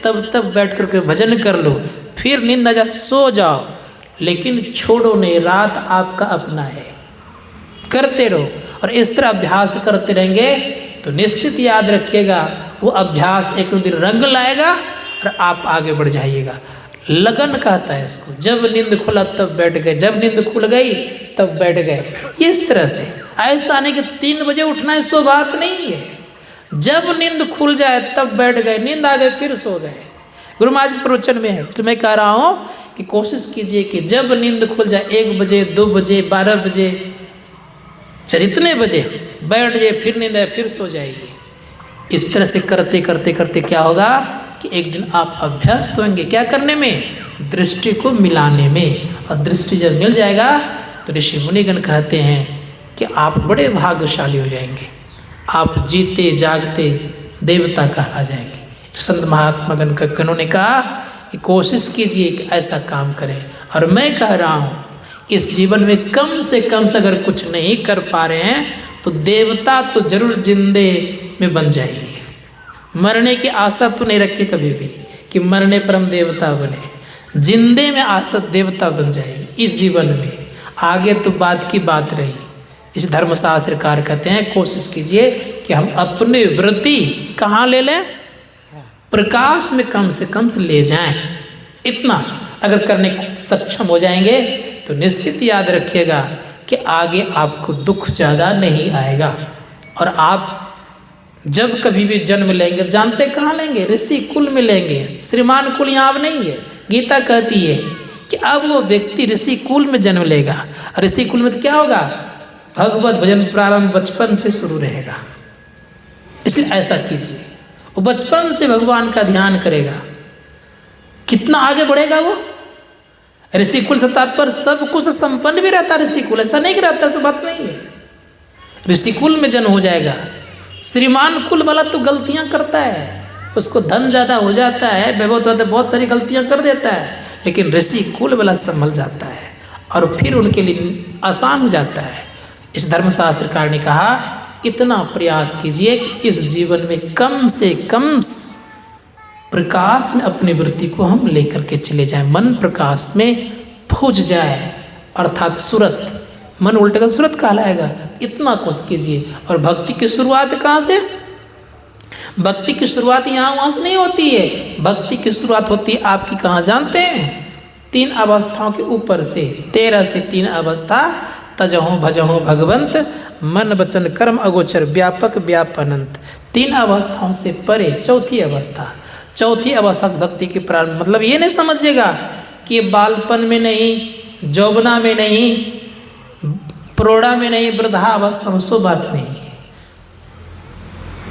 तब तब बैठ करके भजन कर लो, फिर नींद आ जाए सो जाओ, लेकिन छोड़ो नहीं, रात आपका अपना है, करते रहो। और इस तरह अभ्यास करते रहेंगे तो निश्चित याद रखिएगा, वो अभ्यास एक दिन रंग लाएगा और आप आगे बढ़ जाइएगा। लगन कहता है इसको, जब नींद खुला तब बैठ गए, जब नींद खुल गई तब बैठ गए। इस तरह से ऐसा नहीं कि 3 बजे उठना है, सो बात नहीं है। जब नींद खुल जाए तब बैठ गए, नींद आ गई फिर सो गए। गुरु महाराज के प्रवचन में है। इसलिए मैं कह रहा हूँ कि कोशिश कीजिए कि जब नींद खुल जाए 1 बजे 2 बजे 12 बजे चाहे जितने बजे बैठ जाए, फिर नींद आए फिर सो जाइए। इस तरह से करते करते करते क्या होगा कि एक दिन आप अभ्यस्त होंगे क्या करने में, दृष्टि को मिलाने में। और दृष्टि जब मिल जाएगा तो ऋषि मुनिगण कहते हैं कि आप बड़े भाग्यशाली हो जाएंगे, आप जीते जागते देवता कहा जाएंगे। संत महात्मा गणों ने कहा कि कोशिश कीजिए कि ऐसा काम करें। और मैं कह रहा हूँ इस जीवन में कम से कम से अगर कुछ नहीं कर पा रहे हैं तो देवता तो जरूर जिंदे में बन जाइए। मरने की आशा तो नहीं रखे कभी भी कि मरने पर हम देवता बने। जिंदे में आशा देवता बन जाइए इस जीवन में। आगे तो बात की बात रही। इस धर्मशास्त्रकार कहते हैं कोशिश कीजिए कि हम अपनी वृत्ति कहाँ ले लें, प्रकाश में कम से कम ले जाएं। इतना अगर करने को सक्षम हो जाएंगे तो निश्चित याद रखिएगा कि आगे आपको दुख ज़्यादा नहीं आएगा। और आप जब कभी भी जन्म लेंगे, जानते कहाँ लेंगे, ऋषि कुल में लेंगे। श्रीमान कुल यहाँ नहीं है। गीता कहती है कि अब वो व्यक्ति ऋषि कुल में जन्म लेगा। और ऋषि कुल में तो क्या होगा, भगवत भजन प्रारंभ बचपन से शुरू रहेगा। इसलिए ऐसा कीजिए, वो बचपन से भगवान का ध्यान करेगा, कितना आगे बढ़ेगा वो। ऋषि कुल से तात्पर्य सब कुछ संपन्न भी रहता है ऋषि कुल, ऐसा नहीं कि रहता, ऐसा बात नहीं है। ऋषि कुल में जन्म हो जाएगा। श्रीमान कुल वाला तो गलतियां करता है, उसको धन ज़्यादा हो जाता है, वैभव होता है, बहुत सारी गलतियां कर देता है। लेकिन ऋषि कुल वाला संभल जाता है और फिर उनके लिए आसान हो जाता है। इस धर्मशास्त्रकार ने कहा इतना प्रयास कीजिए कि इस जीवन में कम से कम प्रकाश में अपनी वृत्ति को हम लेकर के चले जाएं। मन प्रकाश में फूज जाए, अर्थात सूरत, मन उल्टे का सूरत कहलाएगा। इतना कोशिश कीजिए। और भक्ति की शुरुआत कहाँ से, भक्ति की शुरुआत यहाँ वहाँ से नहीं होती है। भक्ति की शुरुआत होती है आपकी कहाँ जानते हैं, 3 अवस्थाओं के ऊपर से। 13 से 3 अवस्था, तजहु भजहु भगवंत, मन वचन कर्म अगोचर व्यापक व्यापनंत। 3 अवस्थाओं से परे चौथी अवस्था। चौथी अवस्था से भक्ति की प्रारंभ। मतलब ये नहीं समझिएगा कि बालपन में नहीं, जौवना में नहीं, प्रौढ़ा में नहीं, वृद्धावस्था में, सो बात नहीं है।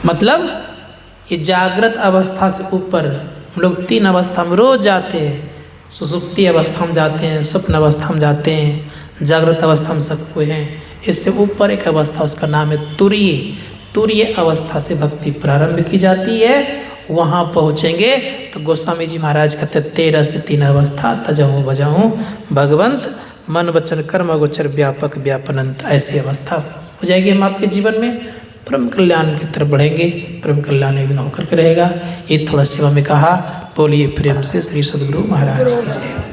मतलब ये जागृत अवस्था से ऊपर हम लोग 3 अवस्था में रोज जाते हैं। सुसुप्ति अवस्था में जाते हैं, स्वप्न अवस्था में जाते हैं, जागृत अवस्था में सबको हैं। इससे ऊपर एक अवस्था, उसका नाम है तुरीय। तुरीय अवस्था से भक्ति प्रारंभ की जाती है। वहाँ पहुँचेंगे तो गोस्वामी जी महाराज कहते 13 से 3 अवस्था, तजहु भजहु भगवंत, मन वचन कर्म अगोचर व्यापक व्यापनंत। ऐसी अवस्था हो जाएगी हम आपके जीवन में, परम कल्याण की तरफ बढ़ेंगे। परम कल्याण एक दिन होकर के रहेगा। ये थोड़ा सेवा में कहा। बोलिए प्रेम से श्री सद्गुरु महाराज की जय।